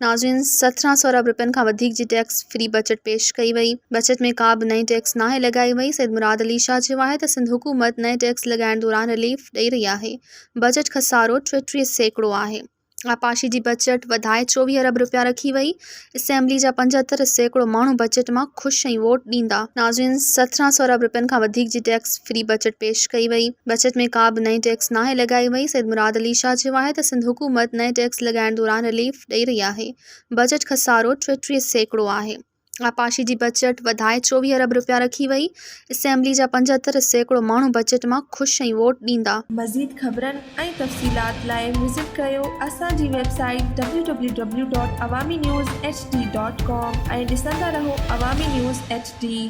नाज़रीन 1700 अरब रुपयनि खां वधीक जी टैक्स फ्री बजट पेश कई वई। बजट में का बि नई टैक्स नाहे लॻाई वई। सैयद मुराद अली शाह चयो आहे त सिंध हुकूमत नए टैक्स लॻाइण दौरान रिलीफ ॾेई रही आहे। बजट खसारो 33% आहे। आपाशी जी बजट वधाए 24 अरब रुपया रखी वई। असेंबली जा 75% माण्हू बजट मां ख़ुशि ऐं वोट ॾींदा। नाज़रीन 1700 अरब रुपयनि खां वधीक जी टैक्स फ्री बजट पेश कई वई। बजट में का बि नई टैक्स नाहे लॻाई वई। सैयद मुराद अली शाह चयो आहे त सिंध हुकूमत नए टैक्स लॻाइण दौरान रिलीफ ॾेई रही आहे। बजट खसारो 33% आहे। आपाशी जी बजट वधाए 24 अरब रुपया रखी वई। असेंबली जा 75% माण्हू बजट मां ख़ुशि ऐं वोट ॾींदा। मज़ीद ख़बरनि ऐं तफ़सीलात लाइ विज़िट कयो असांजी वेबसाइट www.awamiNewsHD.com ऐं ॾिसंदा रहो अवामी न्यूज़ HD।